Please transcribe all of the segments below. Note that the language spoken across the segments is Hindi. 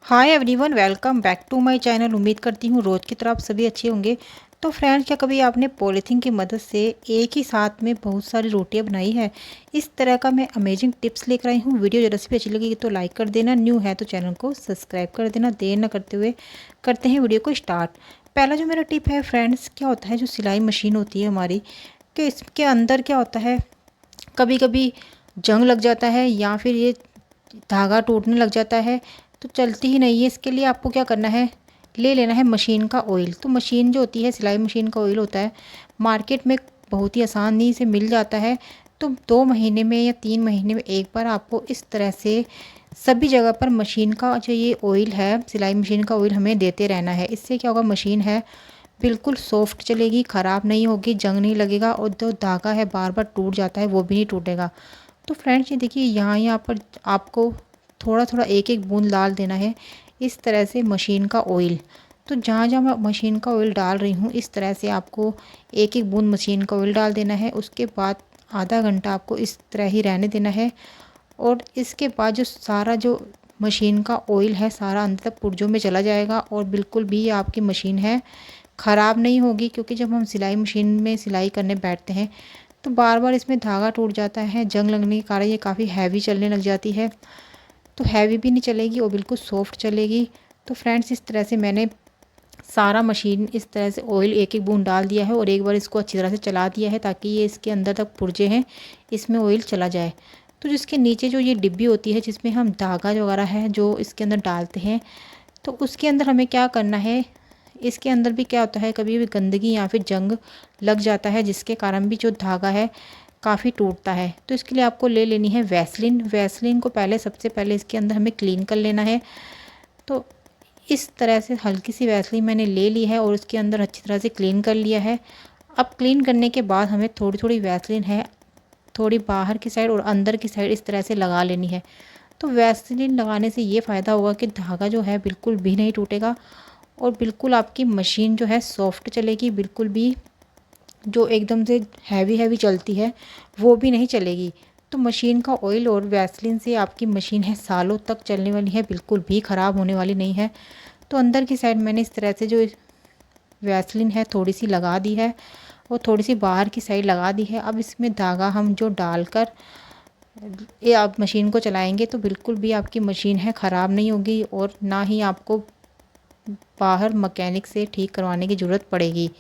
Hi everyone, welcome back to my channel. उम्मीद करती हूँ रोज़ की तरह आप सभी अच्छे होंगे। तो फ्रेंड्स, क्या कभी आपने पॉलीथीन की मदद से एक ही साथ में बहुत सारी रोटियां बनाई है? इस तरह का मैं अमेजिंग टिप्स लेकर आई हूँ। वीडियो जरा सी भी अच्छी लगेगी तो लाइक कर देना, न्यू है तो चैनल को सब्सक्राइब कर देना। देर न करते हुए करते हैं वीडियो को स्टार्ट। पहला जो मेरा टिप है फ्रेंड्स, क्या होता है, जो सिलाई मशीन होती है हमारी, कि इसके अंदर क्या होता है, कभी कभी जंग लग जाता है या फिर ये धागा टूटने लग जाता है तो चलती ही नहीं है। इसके लिए आपको क्या करना है, ले लेना है मशीन का ऑयल। तो मशीन जो होती है, सिलाई मशीन का ऑयल होता है, मार्केट में बहुत ही आसानी से मिल जाता है। तो 2 महीने में या 3 महीने में एक बार आपको इस तरह से सभी जगह पर मशीन का जो ये ऑयल है, सिलाई मशीन का ऑयल हमें देते रहना है। इससे क्या होगा, मशीन है बिल्कुल सॉफ्ट चलेगी, ख़राब नहीं होगी, जंग नहीं लगेगा, और जो धागा है बार बार टूट जाता है वो भी नहीं टूटेगा। तो फ्रेंड्स, ये देखिए यहाँ पर आपको थोड़ा थोड़ा एक एक बूंद डाल देना है इस तरह से मशीन का ऑयल। तो जहाँ जहाँ मैं मशीन का ऑयल डाल रही हूँ, इस तरह से आपको एक एक बूंद मशीन का ऑयल डाल देना है। उसके बाद आधा घंटा आपको इस तरह ही रहने देना है। और इसके बाद जो सारा जो मशीन का ऑयल है सारा अंदर तक पुर्जों में चला जाएगा और बिल्कुल भी आपकी मशीन है ख़राब नहीं होगी। क्योंकि जब हम सिलाई मशीन में सिलाई करने बैठते हैं तो बार बार इसमें धागा टूट जाता है, जंग लगने के कारण ये काफ़ी हैवी चलने लग जाती है। तो हैवी भी नहीं चलेगी और बिल्कुल सॉफ्ट चलेगी। तो फ्रेंड्स, इस तरह से मैंने सारा मशीन इस तरह से ऑयल एक एक बूंद डाल दिया है और एक बार इसको अच्छी तरह से चला दिया है ताकि ये इसके अंदर तक पुर्जे हैं इसमें ऑयल चला जाए। तो जिसके नीचे जो ये डिब्बी होती है जिसमें हम धागा वगैरह है जो इसके अंदर डालते हैं, तो उसके अंदर हमें क्या करना है, इसके अंदर भी क्या होता है, कभी भी गंदगी या फिर जंग लग जाता है जिसके कारण भी जो धागा है काफ़ी टूटता है। तो इसके लिए आपको ले लेनी है वैसलीन। वैसलीन को पहले सबसे पहले इसके अंदर हमें क्लीन कर लेना है। तो इस तरह से हल्की सी वैसलीन मैंने ले ली है और उसके अंदर अच्छी तरह से क्लीन कर लिया है। अब क्लीन करने के बाद हमें थोड़ी थोड़ी वैसलीन है थोड़ी बाहर की साइड और अंदर की साइड इस तरह से लगा लेनी है। तो वैसलीन लगाने से ये फ़ायदा होगा कि धागा जो है बिल्कुल भी नहीं टूटेगा और बिल्कुल आपकी मशीन जो है सॉफ्ट चलेगी। बिल्कुल भी जो एकदम से हैवी हैवी चलती है वो भी नहीं चलेगी। तो मशीन का ऑयल और वैसलीन से आपकी मशीन है सालों तक चलने वाली है, बिल्कुल भी ख़राब होने वाली नहीं है। तो अंदर की साइड मैंने इस तरह से जो वैसलीन है थोड़ी सी लगा दी है और थोड़ी सी बाहर की साइड लगा दी है। अब इसमें धागा हम जो डालकर ये आप मशीन को चलाएंगे तो बिल्कुल भी आपकी मशीन है ख़राब नहीं होगी और ना ही आपको बाहर मैकेनिक से ठीक करवाने की ज़रूरत पड़ेगी।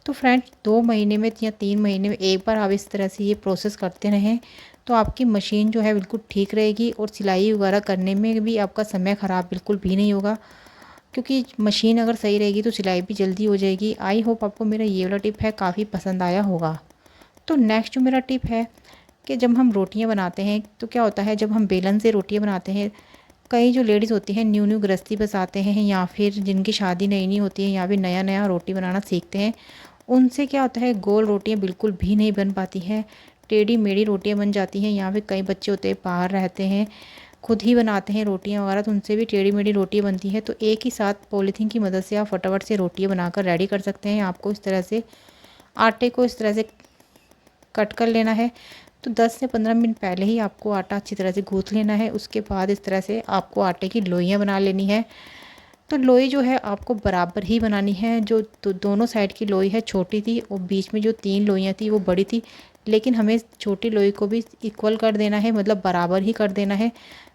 तो फ्रेंड्स, 2 महीने में या 3 महीने में एक बार आप इस तरह से ये प्रोसेस करते रहें तो आपकी मशीन जो है बिल्कुल ठीक रहेगी और सिलाई वगैरह करने में भी आपका समय ख़राब बिल्कुल भी नहीं होगा। क्योंकि मशीन अगर सही रहेगी तो सिलाई भी जल्दी हो जाएगी। आई होप आपको मेरा ये वाला टिप है काफ़ी पसंद आया होगा। तो नेक्स्ट जो मेरा टिप है कि जब हम रोटियां बनाते हैं तो क्या होता है, जब हम बेलन से रोटियां बनाते हैं, कई जो लेडीज़ होती हैं न्यू न्यू गृहस्थी बसाते हैं या फिर जिनकी शादी नई नई होती है या फिर नया नया रोटी बनाना सीखते हैं, उनसे क्या होता है गोल रोटियां बिल्कुल भी नहीं बन पाती हैं, टेढ़ी मेढ़ी रोटियां बन जाती हैं। या फिर कई बच्चे होते हैं बाहर रहते हैं, खुद ही बनाते हैं रोटियां वगैरह, तो उनसे भी टेढ़ी मेढ़ी रोटियां बनती है। तो एक ही साथ पॉलीथीन की मदद से आप फटाफट से रोटियां बनाकर रेडी कर सकते हैं। आपको इस तरह से आटे को इस तरह से कट कर लेना है। तो 10 से 15 मिनट पहले ही आपको आटा अच्छी तरह से गूँथ लेना है। उसके बाद इस तरह से आपको आटे की लोइयाँ बना लेनी है। तो लोई जो है आपको बराबर ही बनानी है। जो दोनों साइड की लोई है छोटी थी और बीच में जो 3 लोइयाँ थी वो बड़ी थी, लेकिन हमें छोटी लोई को भी इक्वल कर देना है, मतलब बराबर ही कर देना है।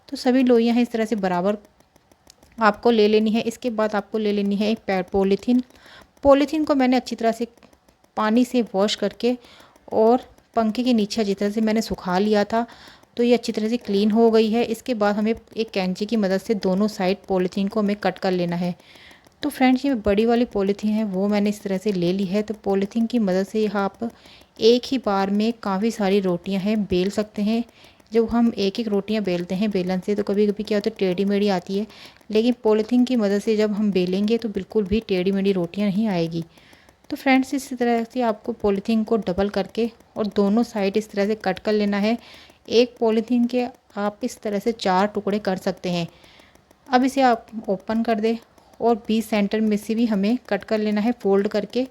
तो सभी लोइयाँ हैं इस तरह से बराबर आपको ले लेनी है। इसके बाद आपको ले लेनी है एक पॉलीथीन। पॉलीथीन को मैंने अच्छी तरह से पानी से वॉश करके और पंखे के नीचे अच्छी तरह से मैंने सुखा लिया था, तो ये अच्छी तरह से क्लीन हो गई है। इसके बाद हमें एक कैंची की मदद से दोनों साइड पॉलीथीन को हमें कट कर लेना है। तो फ्रेंड्स, ये बड़ी वाली पॉलीथीन है वो मैंने इस तरह से ले ली है। तो पॉलीथीन की मदद से यहाँ आप एक ही बार में काफ़ी सारी रोटियां हैं बेल सकते हैं। जब हम एक एक रोटियां बेलते हैं बेलन से तो कभी कभी क्या होता है टेढ़ी मेढ़ी आती है, लेकिन पॉलीथीन की मदद से जब हम बेलेंगे तो बिल्कुल भी टेढ़ी मेढ़ी रोटियां नहीं आएगी। तो फ्रेंड्स, इस तरह से आपको पॉलीथीन को डबल करके और दोनों साइड इस तरह से कट कर लेना है। एक पॉलीथीन के आप इस तरह से 4 टुकड़े कर सकते हैं। अब इसे आप ओपन कर दें और बीच सेंटर में से भी हमें कट कर लेना है फोल्ड करके।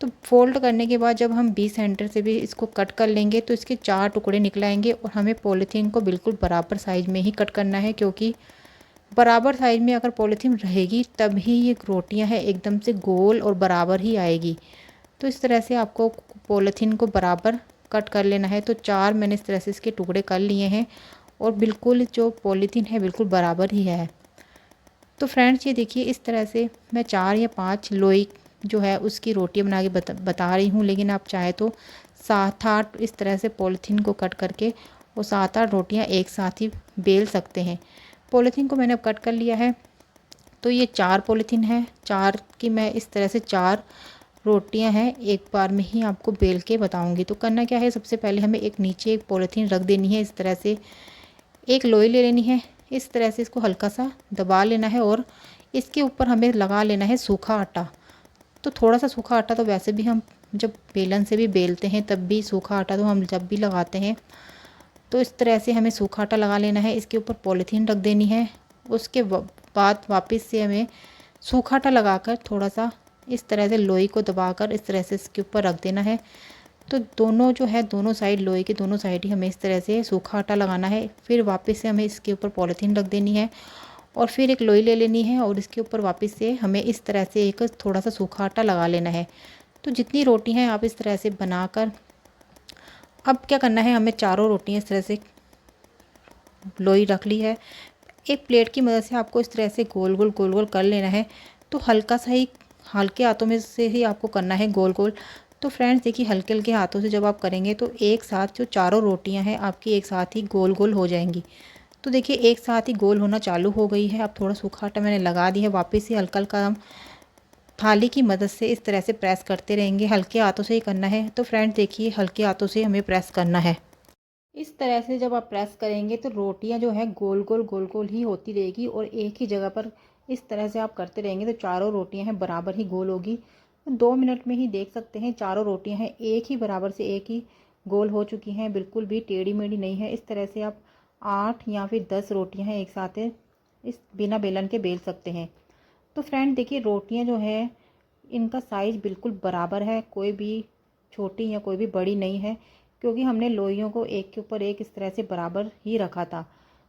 तो फोल्ड करने के बाद जब हम बीच सेंटर से भी इसको कट कर लेंगे तो इसके 4 टुकड़े निकल आएंगे और हमें पॉलीथीन को बिल्कुल बराबर साइज में ही कट करना है, क्योंकि बराबर साइज में अगर पॉलीथीन रहेगी तब ही ये रोटियां हैं एकदम से गोल और बराबर ही आएगी। तो इस तरह से आपको पॉलीथीन को बराबर कट कर लेना है। तो 4 मैंने इस तरह से इसके टुकड़े कर लिए हैं और बिल्कुल जो पॉलीथीन है बिल्कुल बराबर ही है। तो फ्रेंड्स ये देखिए इस तरह से मैं 4 या 5 लोई जो है उसकी रोटियां बना के बता रही हूँ, लेकिन आप चाहे तो 7-8 इस तरह से पॉलीथीन को कट करके वो 7-8 रोटियां एक साथ ही बेल सकते हैं। पॉलीथीन को मैंने अब कट कर लिया है। तो ये 4 पॉलीथीन है, 4 की मैं इस तरह से 4 रोटियां हैं एक बार में ही आपको बेल के बताऊंगी। तो करना क्या है, सबसे पहले हमें एक नीचे एक पॉलीथीन रख देनी है। इस तरह से एक लोई ले लेनी है, इस तरह से इसको हल्का सा दबा लेना है और इसके ऊपर हमें लगा लेना है सूखा आटा। तो थोड़ा सा सूखा आटा तो वैसे भी हम जब बेलन से भी बेलते हैं तब भी सूखा आटा तो हम जब भी लगाते हैं। तो इस तरह से हमें सूखा आटा लगा लेना है, इसके ऊपर पॉलीथीन रख देनी है। उसके बाद वापस से हमें सूखा आटा लगाकर थोड़ा सा इस तरह से लोई को दबाकर इस तरह से इसके ऊपर रख देना है। तो दोनों जो है दोनों साइड लोई के दोनों साइड ही हमें इस तरह से सूखा आटा लगाना है। फिर वापस से हमें इसके ऊपर पॉलीथीन रख देनी है और फिर एक लोई ले लेनी है और इसके ऊपर वापस से हमें इस तरह से एक थोड़ा सा सूखा आटा लगा लेना है। तो जितनी रोटी हैं आप इस तरह से बनाकर अब क्या करना है, हमें चारों रोटियां इस तरह से लोई रख ली है। एक प्लेट की मदद से आपको इस तरह से गोल गोल गोल गोल कर लेना है। तो हल्का सा ही हल्के हाथों में से ही आपको करना है गोल गोल। तो फ्रेंड्स देखिए हल्के हल्के हाथों से जब आप करेंगे तो एक साथ जो चारों रोटियां हैं आपकी एक साथ ही गोल गोल हो जाएंगी। तो देखिए एक साथ ही गोल होना चालू हो गई है। अब थोड़ा सूखा आटा मैंने लगा दिया है, वापस से हल्का हल्का हम थाली की मदद से इस तरह से प्रेस करते रहेंगे। हल्के हाथों से ही करना है। तो फ्रेंड्स देखिए हल्के हाथों से हमें प्रेस करना है। इस तरह से जब आप प्रेस करेंगे तो रोटियां जो है गोल गोल ही होती रहेगी और एक ही जगह पर इस तरह से आप करते रहेंगे तो चारों रोटियां हैं बराबर ही गोल होगी। 2 मिनट में ही देख सकते हैं चारों रोटियां हैं एक ही बराबर से एक ही गोल हो चुकी हैं, बिल्कुल भी टेढ़ी मेढ़ी नहीं है। इस तरह से आप 8 या फिर 10 रोटियां हैं एक साथ इस बिना बेलन के बेल सकते हैं। तो फ्रेंड देखिए रोटियां जो है इनका साइज़ बिल्कुल बराबर है, कोई भी छोटी या कोई भी बड़ी नहीं है, क्योंकि हमने लोइयों को एक के ऊपर एक इस तरह से बराबर ही रखा था।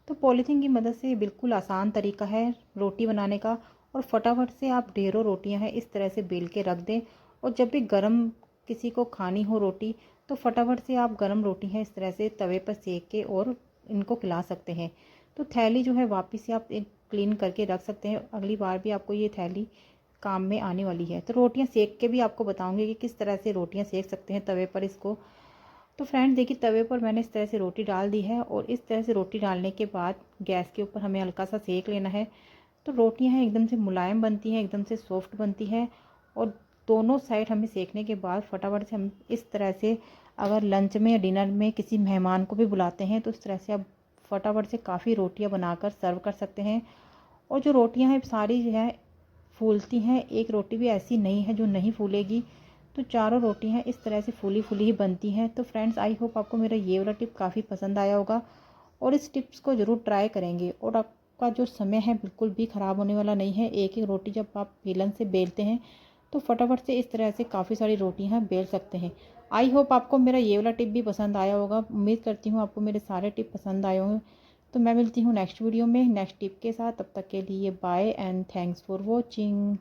तो पॉलीथीन की मदद से बिल्कुल आसान तरीका है रोटी बनाने का और फटाफट से आप ढेरों रोटियां हैं इस तरह से बेल के रख दें। और जब भी गरम किसी को खानी हो रोटी तो फटाफट से आप गरम रोटी हैं इस तरह से तवे पर सेक के और इनको खिला सकते हैं। तो थैली जो है वापस से आप क्लीन करके रख सकते हैं, अगली बार भी आपको ये थैली काम में आने वाली है। तो रोटियां सेक के भी आपको बताऊंगी कि किस तरह से रोटियां सेक सकते हैं तवे पर इसको। तो फ्रेंड्स देखिए तवे पर मैंने इस तरह से रोटी डाल दी है और इस तरह से रोटी डालने के बाद गैस के ऊपर हमें हल्का सा सेक लेना है। तो रोटियां हैं एकदम से मुलायम बनती हैं, एकदम से सॉफ्ट बनती है। और दोनों साइड हमें सेकने के बाद फटाफट से हम इस तरह से अगर लंच में या डिनर में किसी मेहमान को भी बुलाते हैं तो इस तरह से आप फटाफट से काफ़ी रोटियां बनाकर सर्व कर सकते हैं। और जो रोटियां हैं सारी जो है फूलती हैं, एक रोटी भी ऐसी नहीं है जो नहीं फूलेगी। तो चारों रोटी हैं इस तरह से फूली फूली ही बनती हैं। तो फ्रेंड्स आई होप आपको मेरा ये वाला टिप काफ़ी पसंद आया होगा और इस टिप्स को ज़रूर ट्राई करेंगे और आपका जो समय है बिल्कुल भी ख़राब होने वाला नहीं है। एक एक रोटी जब आप बेलन से बेलते हैं तो फटाफट से इस तरह से काफ़ी सारी रोटियां बेल सकते हैं। आई होप आपको मेरा ये वाला टिप भी पसंद आया होगा। उम्मीद करती हूँ आपको मेरे सारे टिप पसंद आए होंगे। तो मैं मिलती हूँ नेक्स्ट वीडियो में नेक्स्ट टिप के साथ। तब तक के लिए bye and thanks for watching.